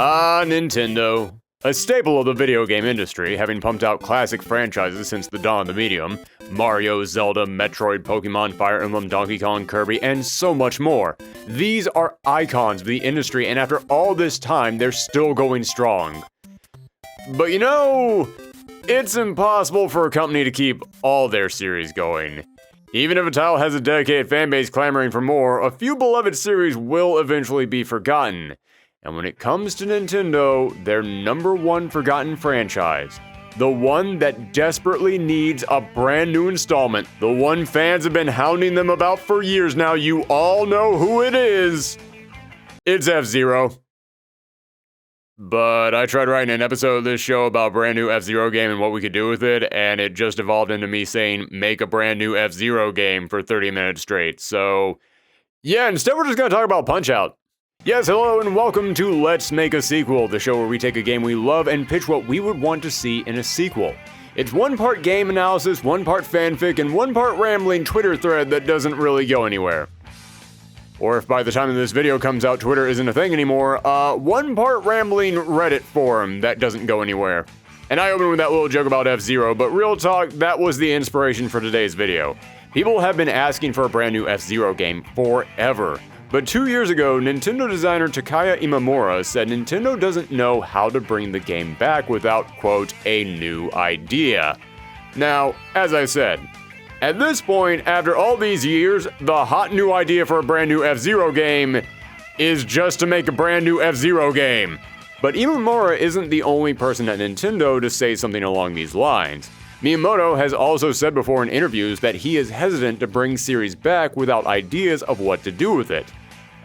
Nintendo. A staple of the video game industry, having pumped out classic franchises since the dawn of the medium: Mario, Zelda, Metroid, Pokemon, Fire Emblem, Donkey Kong, Kirby, and so much more. These are icons of the industry, and after all this time, they're still going strong. But you know, it's impossible for a company to keep all their series going. Even if a title has a dedicated fanbase clamoring for more, a few beloved series will eventually be forgotten. And when it comes to Nintendo, their number one forgotten franchise, the one that desperately needs a brand new installment, the one fans have been hounding them about for years now, you all know who it is. It's F-Zero. But I tried writing an episode of this show about a brand new F-Zero game and what we could do with it, and it just evolved into me saying, make a brand new F-Zero game for 30 minutes straight. So, yeah, instead we're just gonna talk about Punch-Out! Yes, hello and welcome to Let's Make a Sequel, the show where we take a game we love and pitch what we would want to see in a sequel. It's one part game analysis, one part fanfic, and one part rambling Twitter thread that doesn't really go anywhere. Or if by the time this video comes out, Twitter isn't a thing anymore, one part rambling Reddit forum that doesn't go anywhere. And I opened with that little joke about F-Zero, but real talk, that was the inspiration for today's video. People have been asking for a brand new F-Zero game forever. But 2 years ago, Nintendo designer Takaya Imamura said Nintendo doesn't know how to bring the game back without, quote, a new idea. Now, as I said, at this point, after all these years, the hot new idea for a brand new F-Zero game is just to make a brand new F-Zero game. But Imamura isn't the only person at Nintendo to say something along these lines. Miyamoto has also said before in interviews that he is hesitant to bring series back without ideas of what to do with it.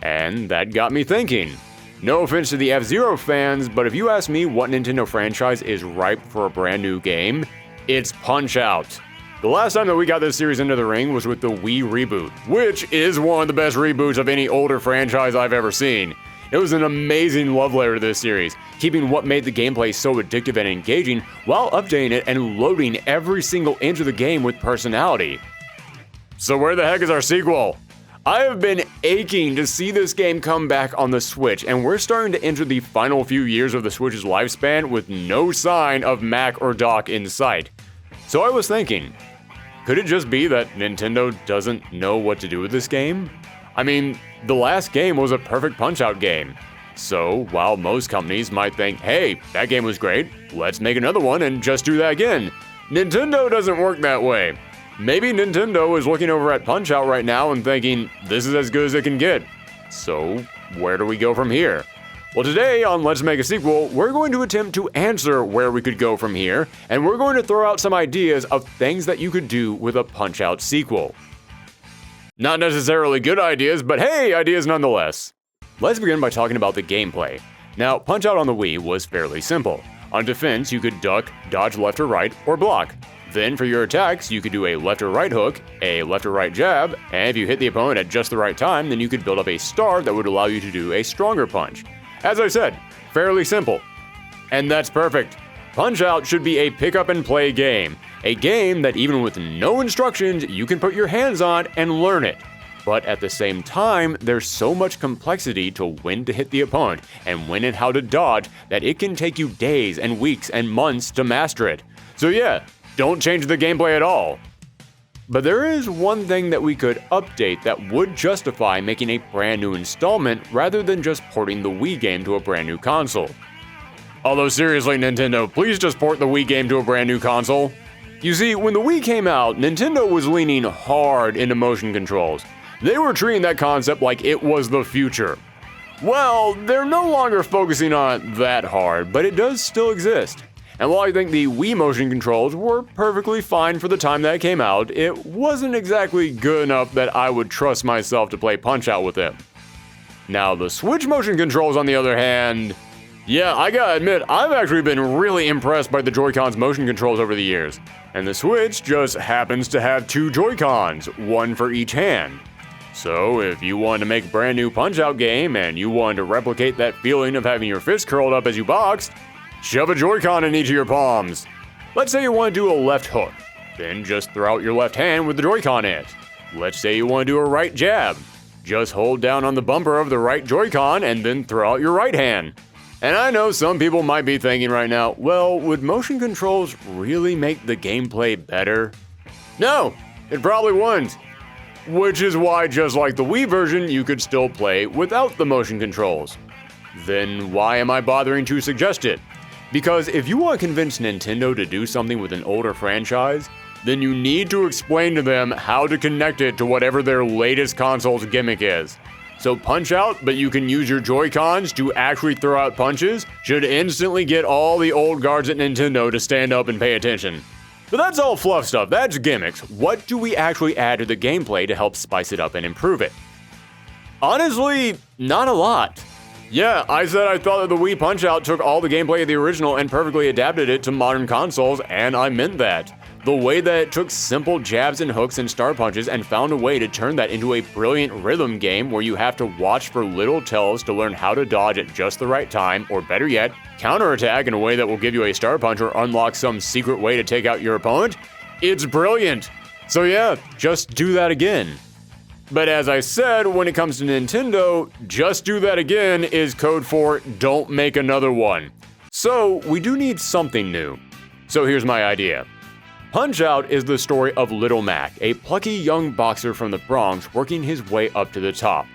And that got me thinking. No offense to the F-Zero fans, but if you ask me what Nintendo franchise is ripe for a brand new game, it's Punch-Out! The last time that we got this series into the ring was with the Wii reboot, which is one of the best reboots of any older franchise I've ever seen. It was an amazing love letter to this series, keeping what made the gameplay so addictive and engaging while updating it and loading every single inch of the game with personality. So where the heck is our sequel? I have been aching to see this game come back on the Switch, and we're starting to enter the final few years of the Switch's lifespan with no sign of Mac or dock in sight. So I was thinking, could it just be that Nintendo doesn't know what to do with this game? I mean, the last game was a perfect Punch-Out game. So, while most companies might think, hey, that game was great, let's make another one and just do that again, Nintendo doesn't work that way. Maybe Nintendo is looking over at Punch-Out right now and thinking, this is as good as it can get. So, where do we go from here? Well, today on Let's Make a Sequel, we're going to attempt to answer where we could go from here, and we're going to throw out some ideas of things that you could do with a Punch-Out sequel. Not necessarily good ideas, but hey, ideas nonetheless. Let's begin by talking about the gameplay. Now, Punch-Out on the Wii was fairly simple. On defense, you could duck, dodge left or right, or block. Then for your attacks, you could do a left or right hook, a left or right jab, and if you hit the opponent at just the right time, then you could build up a star that would allow you to do a stronger punch. As I said, fairly simple. And that's perfect. Punch-Out should be a pick-up-and-play game. A game that even with no instructions, you can put your hands on and learn it. But at the same time, there's so much complexity to when to hit the opponent and when and how to dodge that it can take you days and weeks and months to master it. So yeah, don't change the gameplay at all. But there is one thing that we could update that would justify making a brand new installment rather than just porting the Wii game to a brand new console. Although seriously, Nintendo, please just port the Wii game to a brand new console. You see, when the Wii came out, Nintendo was leaning hard into motion controls. They were treating that concept like it was the future. Well, they're no longer focusing on it that hard, but it does still exist. And while I think the Wii motion controls were perfectly fine for the time that it came out, it wasn't exactly good enough that I would trust myself to play Punch-Out with it. Now, the Switch motion controls, on the other hand, yeah, I gotta admit, I've actually been really impressed by the Joy-Con's motion controls over the years. And the Switch just happens to have two Joy-Cons, one for each hand. So, if you wanted to make a brand new Punch-Out game and you wanted to replicate that feeling of having your fist curled up as you boxed, shove a Joy-Con in each of your palms. Let's say you want to do a left hook, then just throw out your left hand with the Joy-Con in it. Let's say you want to do a right jab. Just hold down on the bumper of the right Joy-Con and then throw out your right hand. And I know some people might be thinking right now, well, would motion controls really make the gameplay better? No, it probably wouldn't. Which is why, just like the Wii version, you could still play without the motion controls. Then why am I bothering to suggest it? Because if you want to convince Nintendo to do something with an older franchise, then you need to explain to them how to connect it to whatever their latest console's gimmick is. So Punch-Out, but you can use your Joy-Cons to actually throw out punches, should instantly get all the old guards at Nintendo to stand up and pay attention. But that's all fluff stuff, that's gimmicks. What do we actually add to the gameplay to help spice it up and improve it? Honestly, not a lot. Yeah, I said I thought that the Wii Punch-Out took all the gameplay of the original and perfectly adapted it to modern consoles, and I meant that. The way that it took simple jabs and hooks and star punches and found a way to turn that into a brilliant rhythm game where you have to watch for little tells to learn how to dodge at just the right time, or better yet, counterattack in a way that will give you a star punch or unlock some secret way to take out your opponent, it's brilliant. So yeah, just do that again. But as I said, when it comes to Nintendo, just do that again is code for don't make another one. So we do need something new. So here's my idea. Punch-Out is the story of Little Mac, a plucky young boxer from the Bronx working his way up to the top.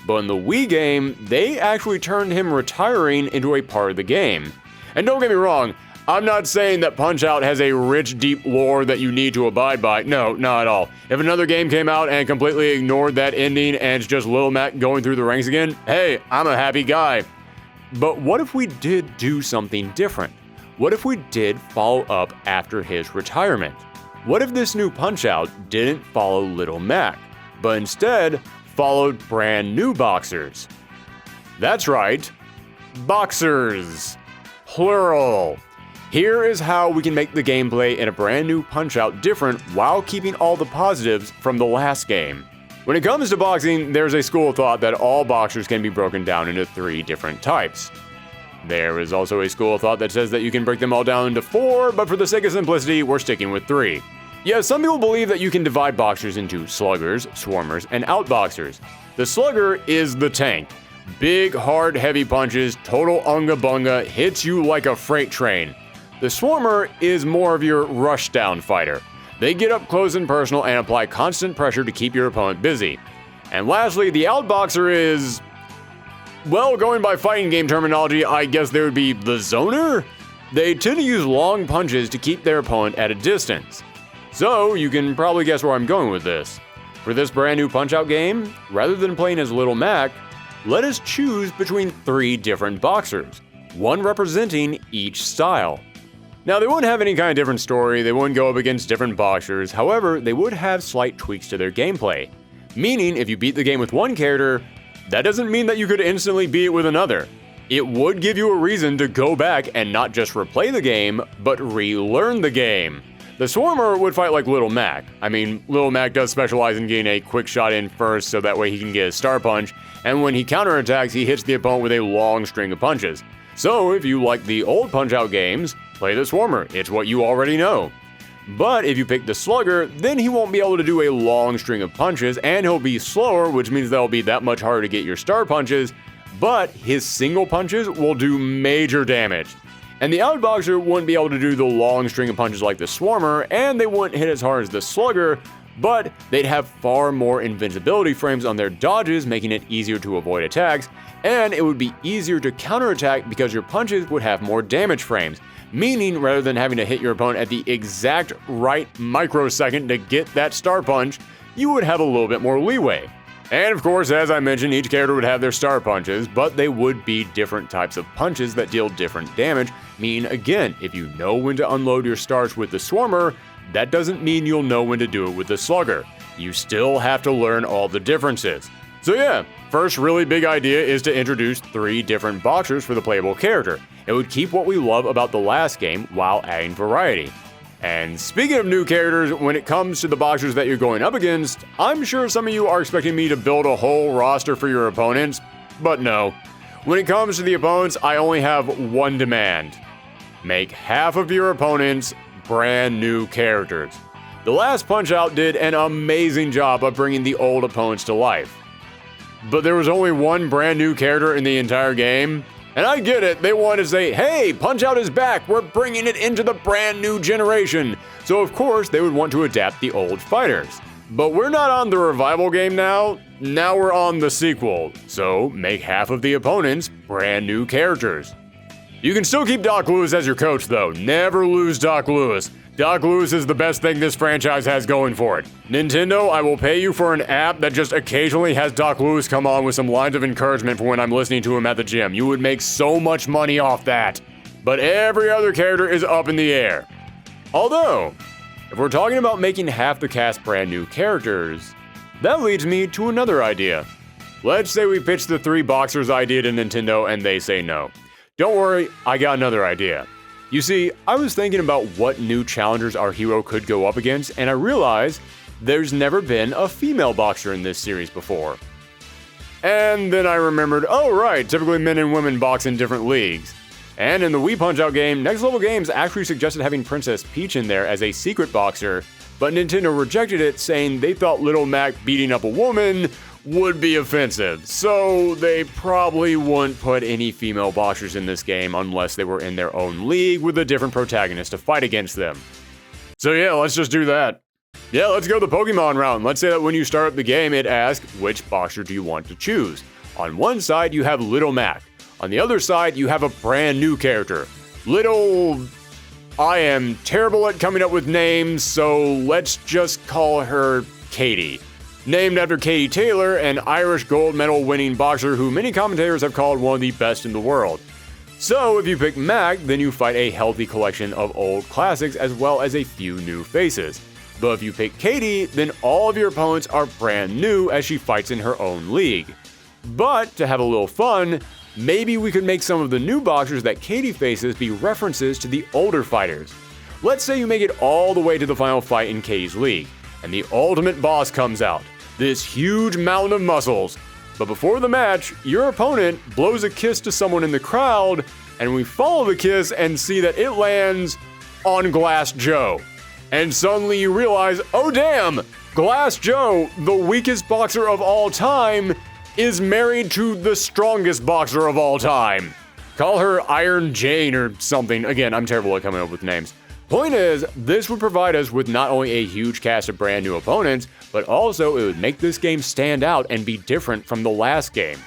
But in the Wii game, they actually turned him retiring into a part of the game. And don't get me wrong, I'm not saying that Punch-Out has a rich, deep lore that you need to abide by. No, not at all. If another game came out and completely ignored that ending and it's just Little Mac going through the ranks again, hey, I'm a happy guy. But what if we did do something different? What if we did follow up after his retirement? What if this new Punch-Out didn't follow Little Mac, but instead followed brand new boxers? That's right, boxers. Plural. Here is how we can make the gameplay in a brand new Punch-Out different while keeping all the positives from the last game. When it comes to boxing, there's a school of thought that all boxers can be broken down into 3 different types. There is also a school of thought that says that you can break them all down into 4, but for the sake of simplicity, we're sticking with 3. Yeah, some people believe that you can divide boxers into sluggers, swarmers, and outboxers. The slugger is the tank. Big, hard, heavy punches, total unga-bunga, hits you like a freight train. The swarmer is more of your rush-down fighter. They get up close and personal and apply constant pressure to keep your opponent busy. And lastly, the outboxer is... well, going by fighting game terminology, I guess there would be the zoner? They tend to use long punches to keep their opponent at a distance. So, you can probably guess where I'm going with this. For this brand new Punch-Out game, rather than playing as Little Mac, let us choose between 3 different boxers, one representing each style. Now, they wouldn't have any kind of different story, they wouldn't go up against different boxers, however, they would have slight tweaks to their gameplay. Meaning, if you beat the game with one character, that doesn't mean that you could instantly beat it with another. It would give you a reason to go back and not just replay the game, but relearn the game. The Swarmer would fight like Little Mac. I mean, Little Mac does specialize in getting a quick shot in first so that way he can get a star punch, and when he counterattacks, he hits the opponent with a long string of punches. So if you like the old Punch-Out games, play the Swarmer, it's what you already know. But if you pick the Slugger, then he won't be able to do a long string of punches, and he'll be slower, which means that'll be that much harder to get your star punches, but his single punches will do major damage. And the Outboxer wouldn't be able to do the long string of punches like the Swarmer, and they wouldn't hit as hard as the Slugger, but they'd have far more invincibility frames on their dodges, making it easier to avoid attacks, and it would be easier to counterattack because your punches would have more damage frames. Meaning, rather than having to hit your opponent at the exact right microsecond to get that star punch, you would have a little bit more leeway. And of course, as I mentioned, each character would have their star punches, but they would be different types of punches that deal different damage, meaning again, if you know when to unload your stars with the Swarmer, that doesn't mean you'll know when to do it with the Slugger. You still have to learn all the differences. So yeah, first really big idea is to introduce 3 different boxers for the playable character. It would keep what we love about the last game while adding variety. And speaking of new characters, when it comes to the boxers that you're going up against, I'm sure some of you are expecting me to build a whole roster for your opponents, but no. When it comes to the opponents, I only have one demand. Make half of your opponents brand new characters. The last Punch-Out did an amazing job of bringing the old opponents to life. But there was only one brand new character in the entire game. And I get it, they want to say, hey, Punch-Out is back, we're bringing it into the brand new generation. So of course they would want to adapt the old fighters. But we're not on the revival game now we're on the sequel. So make half of the opponents brand new characters. You can still keep Doc Lewis as your coach though, never lose Doc Lewis. Doc Lewis is the best thing this franchise has going for it. Nintendo, I will pay you for an app that just occasionally has Doc Lewis come on with some lines of encouragement for when I'm listening to him at the gym. You would make so much money off that. But every other character is up in the air. Although, if we're talking about making half the cast brand new characters, that leads me to another idea. Let's say we pitch the 3 boxers idea to Nintendo and they say no. Don't worry, I got another idea. You see, I was thinking about what new challengers our hero could go up against, and I realized there's never been a female boxer in this series before. And then I remembered, oh right, typically men and women box in different leagues. And in the Wii Punch-Out game, Next Level Games actually suggested having Princess Peach in there as a secret boxer, but Nintendo rejected it, saying they thought Little Mac beating up a woman would be offensive, so they probably wouldn't put any female boxers in this game unless they were in their own league with a different protagonist to fight against them. So yeah, let's just do that. Yeah, let's go the Pokemon route. Let's say that when you start up the game, it asks, which boxer do you want to choose? On one side, you have Little Mac. On the other side, you have a brand new character. I am terrible at coming up with names, so let's just call her Katie. Named after Katie Taylor, an Irish gold medal winning boxer who many commentators have called one of the best in the world. So if you pick Mac, then you fight a healthy collection of old classics as well as a few new faces. But if you pick Katie, then all of your opponents are brand new as she fights in her own league. But to have a little fun, maybe we could make some of the new boxers that Katie faces be references to the older fighters. Let's say you make it all the way to the final fight in Katie's league, and the ultimate boss comes out. This huge mountain of muscles. But before the match, your opponent blows a kiss to someone in the crowd, and we follow the kiss and see that it lands on Glass Joe. And suddenly you realize, oh damn, Glass Joe, the weakest boxer of all time, is married to the strongest boxer of all time. Call her Iron Jane or something. Again, I'm terrible at coming up with names. Point is, this would provide us with not only a huge cast of brand new opponents, but also it would make this game stand out and be different from the last game.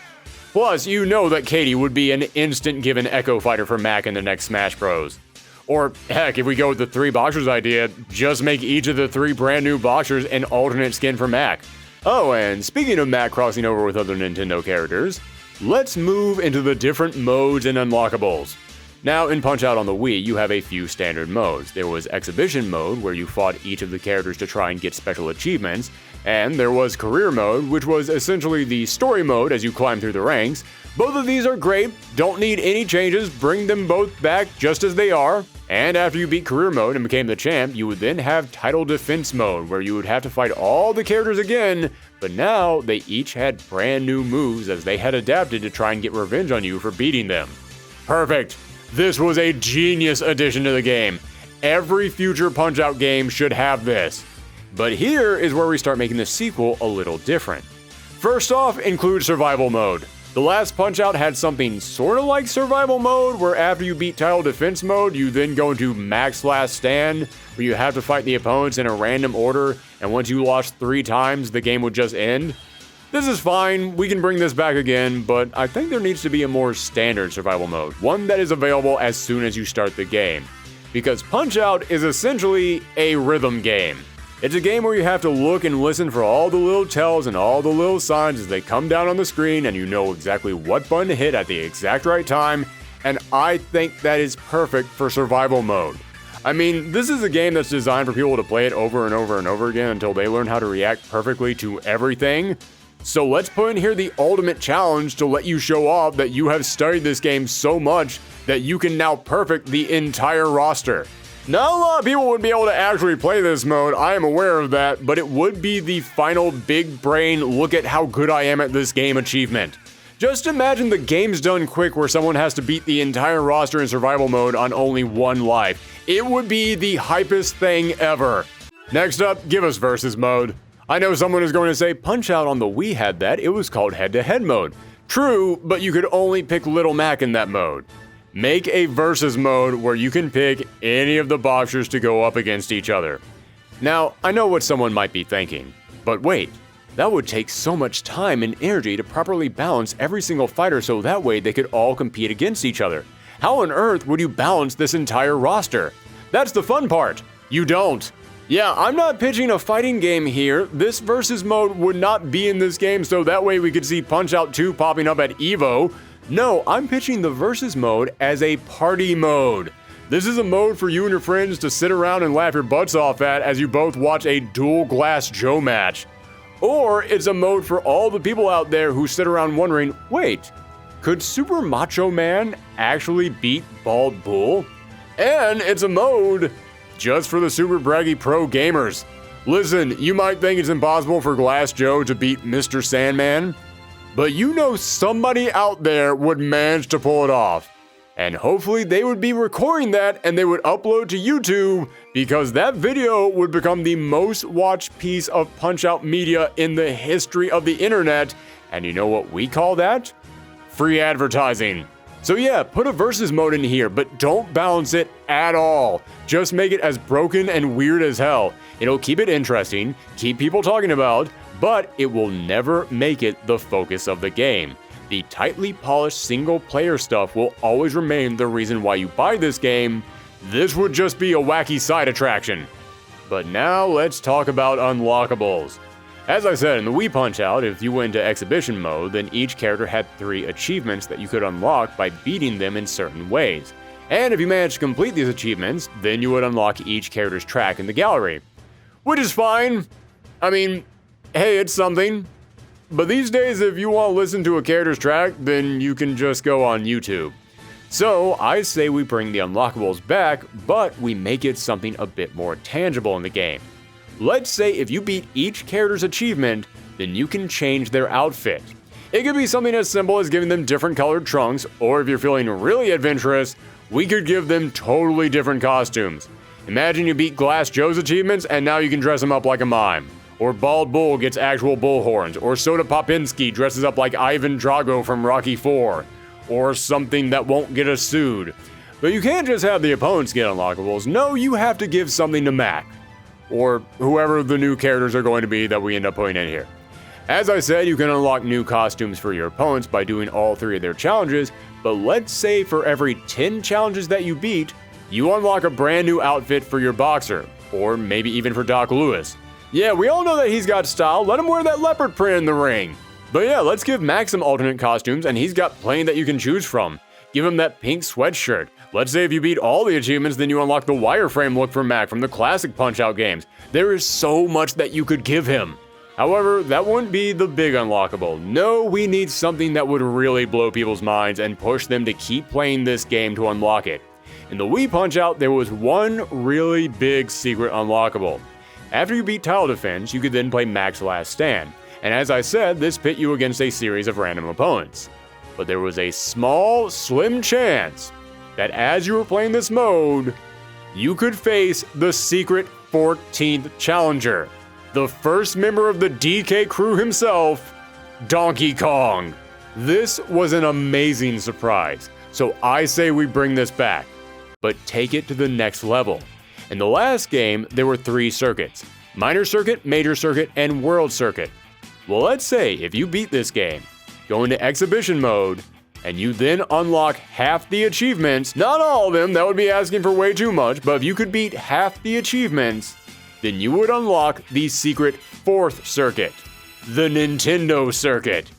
Plus, you know that Katie would be an instant given Echo Fighter for Mac in the next Smash Bros. Or heck, if we go with the 3 boxers idea, just make each of the 3 brand new boxers an alternate skin for Mac. Oh, and speaking of Mac crossing over with other Nintendo characters, let's move into the different modes and unlockables. Now, in Punch-Out on the Wii, you have a few standard modes. There was Exhibition Mode, where you fought each of the characters to try and get special achievements, and there was Career Mode, which was essentially the story mode as you climb through the ranks. Both of these are great, don't need any changes, bring them both back just as they are. And after you beat Career Mode and became the champ, you would then have Title Defense Mode, where you would have to fight all the characters again, but now they each had brand new moves as they had adapted to try and get revenge on you for beating them. Perfect! This was a genius addition to the game. Every future Punch-Out game should have this. But here is where we start making the sequel a little different. First off, include Survival Mode. The last Punch-Out had something sort of like Survival Mode, where after you beat Title Defense Mode, you then go into Max Last Stand, where you have to fight the opponents in a random order, and once you lost 3 times, the game would just end. This is fine, we can bring this back again, but I think there needs to be a more standard survival mode, one that is available as soon as you start the game. Because Punch-Out is essentially a rhythm game. It's a game where you have to look and listen for all the little tells and all the little signs as they come down on the screen, and you know exactly what button to hit at the exact right time, and I think that is perfect for survival mode. I mean, this is a game that's designed for people to play it over and over and over again until they learn how to react perfectly to everything. So let's put in here the ultimate challenge to let you show off that you have studied this game so much that you can now perfect the entire roster. Not a lot of people would be able to actually play this mode, I am aware of that, but it would be the final big brain look at how good I am at this game achievement. Just imagine the game's done quick where someone has to beat the entire roster in survival mode on only 1 life. It would be the hypest thing ever. Next up, give us versus mode. I know someone is going to say Punch-Out on the Wii had that, it was called head-to-head mode. True, but you could only pick Little Mac in that mode. Make a versus mode where you can pick any of the boxers to go up against each other. Now, I know what someone might be thinking, but wait, that would take so much time and energy to properly balance every single fighter so that way they could all compete against each other. How on earth would you balance this entire roster? That's the fun part. You don't. Yeah, I'm not pitching a fighting game here. This versus mode would not be in this game so that way we could see Punch-Out 2 popping up at EVO. No, I'm pitching the versus mode as a party mode. This is a mode for you and your friends to sit around and laugh your butts off at as you both watch a dual Glass Joe match. Or it's a mode for all the people out there who sit around wondering, wait, could Super Macho Man actually beat Bald Bull? And it's a mode just for the super braggy pro gamers. Listen, you might think it's impossible for Glass Joe to beat Mr. Sandman, but you know somebody out there would manage to pull it off. And hopefully they would be recording that and they would upload to YouTube because that video would become the most watched piece of Punch-Out media in the history of the internet. And you know what we call that? Free advertising. So yeah, put a versus mode in here, but don't balance it at all. Just make it as broken and weird as hell. It'll keep it interesting, keep people talking about, but it will never make it the focus of the game. The tightly polished single-player stuff will always remain the reason why you buy this game. This would just be a wacky side attraction. But now let's talk about unlockables. As I said in the Wii Punch-Out, if you went into exhibition mode, then each character had 3 achievements that you could unlock by beating them in certain ways. And if you managed to complete these achievements, then you would unlock each character's track in the gallery. Which is fine. I mean, hey, it's something. But these days, if you want to listen to a character's track, then you can just go on YouTube. So I say we bring the unlockables back, but we make it something a bit more tangible in the game. Let's say if you beat each character's achievement, then you can change their outfit. It could be something as simple as giving them different colored trunks, or if you're feeling really adventurous, we could give them totally different costumes. Imagine you beat Glass Joe's achievements and now you can dress him up like a mime. Or Bald Bull gets actual bull horns, or Soda Popinski dresses up like Ivan Drago from Rocky IV, or something that won't get us sued. But you can't just have the opponents get unlockables, no, you have to give something to Mac. Or whoever the new characters are going to be that we end up putting in here. As I said, you can unlock new costumes for your opponents by doing all 3 of their challenges, but let's say for every 10 challenges that you beat, you unlock a brand new outfit for your boxer, or maybe even for Doc Lewis. Yeah, we all know that he's got style, let him wear that leopard print in the ring. But yeah, let's give Mac some alternate costumes, and he's got plenty that you can choose from. Give him that pink sweatshirt. Let's say if you beat all the achievements, then you unlock the wireframe look for Mac from the classic Punch-Out games. There is so much that you could give him. However, that wouldn't be the big unlockable. No, we need something that would really blow people's minds and push them to keep playing this game to unlock it. In the Wii Punch-Out, there was one really big secret unlockable. After you beat Tile Defense, you could then play Mac's Last Stand. And as I said, this pit you against a series of random opponents. But there was a small, slim chance that as you were playing this mode, you could face the secret 14th challenger, the first member of the DK crew himself, Donkey Kong. This was an amazing surprise, so I say we bring this back, but take it to the next level. In the last game, there were 3 circuits: Minor Circuit, Major Circuit, and World Circuit. Well, let's say if you beat this game, go into exhibition mode, and you then unlock half the achievements, not all of them, that would be asking for way too much, but if you could beat half the achievements, then you would unlock the secret 4th circuit, the Nintendo circuit.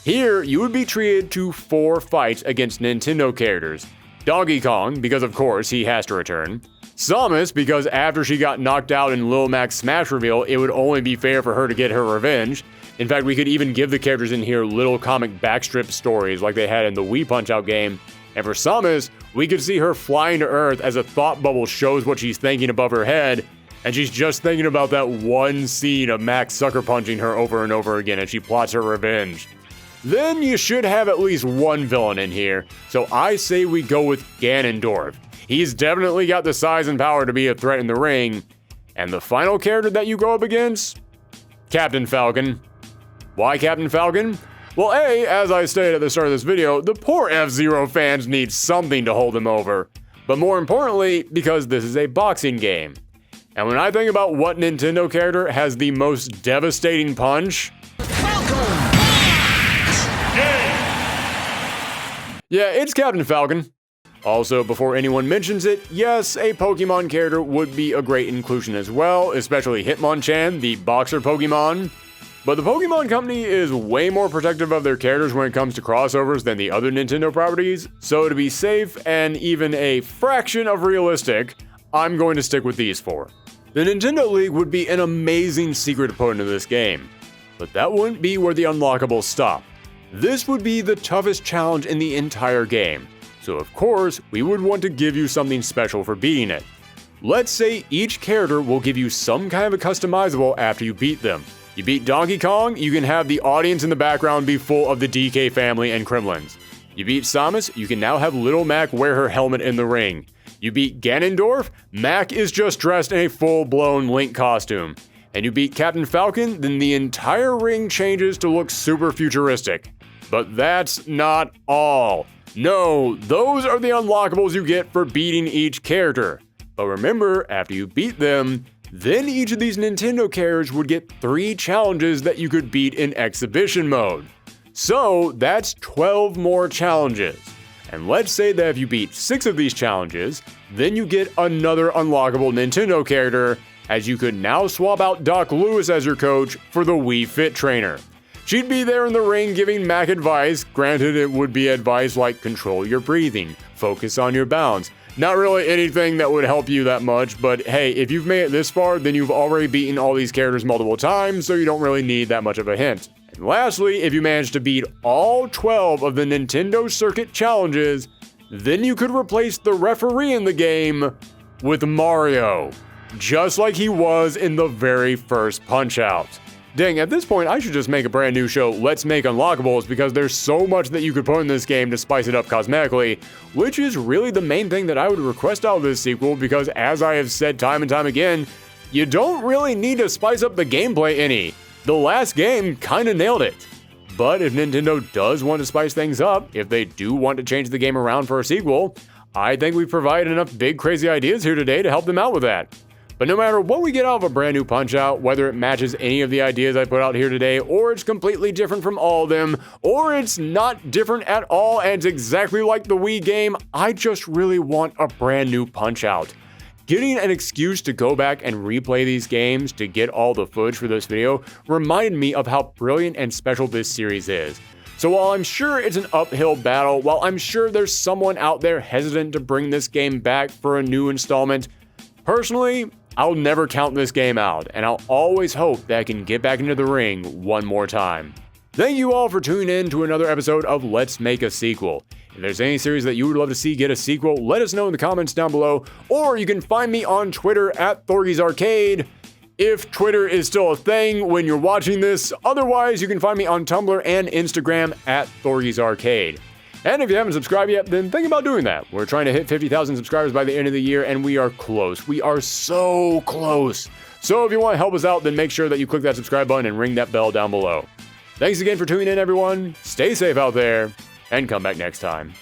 Here, you would be treated to 4 fights against Nintendo characters. Donkey Kong, because of course he has to return. Samus, because after she got knocked out in Lil Mac's Smash reveal, it would only be fair for her to get her revenge. In fact, we could even give the characters in here little comic backstrip stories like they had in the Wii Punch-Out game. And for Samus, we could see her flying to Earth as a thought bubble shows what she's thinking above her head, and she's just thinking about that one scene of Max sucker punching her over and over again as she plots her revenge. Then you should have at least one villain in here, so I say we go with Ganondorf. He's definitely got the size and power to be a threat in the ring. And the final character that you go up against? Captain Falcon. Why Captain Falcon? Well, as I stated at the start of this video, the poor F-Zero fans need something to hold them over. But more importantly, because this is a boxing game. And when I think about what Nintendo character has the most devastating punch... Yeah, it's Captain Falcon. Also, before anyone mentions it, yes, a Pokemon character would be a great inclusion as well, especially Hitmonchan, the boxer Pokemon. But the Pokemon Company is way more protective of their characters when it comes to crossovers than the other Nintendo properties, so to be safe and even a fraction of realistic, I'm going to stick with these four. The Nintendo League would be an amazing secret to put into this game, but that wouldn't be where the Unlockables stop. This would be the toughest challenge in the entire game, so of course, we would want to give you something special for beating it. Let's say each character will give you some kind of a customizable after you beat them. You beat Donkey Kong, you can have the audience in the background be full of the DK family and Kremlins. You beat Samus, you can now have Little Mac wear her helmet in the ring. You beat Ganondorf, Mac is just dressed in a full-blown Link costume. And you beat Captain Falcon, then the entire ring changes to look super futuristic. But that's not all. No, those are the unlockables you get for beating each character. But remember, after you beat them, then each of these Nintendo characters would get 3 challenges that you could beat in exhibition mode. So that's 12 more challenges. And let's say that if you beat 6 of these challenges, then you get another unlockable Nintendo character, as you could now swap out Doc Lewis as your coach for the Wii Fit trainer. She'd be there in the ring giving Mac advice, granted it would be advice like control your breathing, focus on your bounce. Not really anything that would help you that much, but hey, if you've made it this far, then you've already beaten all these characters multiple times, so you don't really need that much of a hint. And lastly, if you manage to beat all 12 of the Nintendo Circuit challenges, then you could replace the referee in the game with Mario, just like he was in the very first Punch-Out. Dang, at this point, I should just make a brand new show, Let's Make Unlockables, because there's so much that you could put in this game to spice it up cosmetically, which is really the main thing that I would request out of this sequel, because as I have said time and time again, you don't really need to spice up the gameplay any. The last game kinda nailed it. But if Nintendo does want to spice things up, if they do want to change the game around for a sequel, I think we've provided enough big crazy ideas here today to help them out with that. But no matter what we get out of a brand new Punch-Out, whether it matches any of the ideas I put out here today, or it's completely different from all of them, or it's not different at all and it's exactly like the Wii game, I just really want a brand new Punch-Out. Getting an excuse to go back and replay these games to get all the footage for this video reminded me of how brilliant and special this series is. So while I'm sure it's an uphill battle, while I'm sure there's someone out there hesitant to bring this game back for a new installment, personally, I'll never count this game out, and I'll always hope that I can get back into the ring one more time. Thank you all for tuning in to another episode of Let's Make a Sequel. If there's any series that you would love to see get a sequel, let us know in the comments down below, or you can find me on Twitter at Thorgi's Arcade, if Twitter is still a thing when you're watching this. Otherwise, you can find me on Tumblr and Instagram at Thorgi's Arcade. And if you haven't subscribed yet, then think about doing that. We're trying to hit 50,000 subscribers by the end of the year, and we are close. We are so close. So if you want to help us out, then make sure that you click that subscribe button and ring that bell down below. Thanks again for tuning in, everyone. Stay safe out there, and come back next time.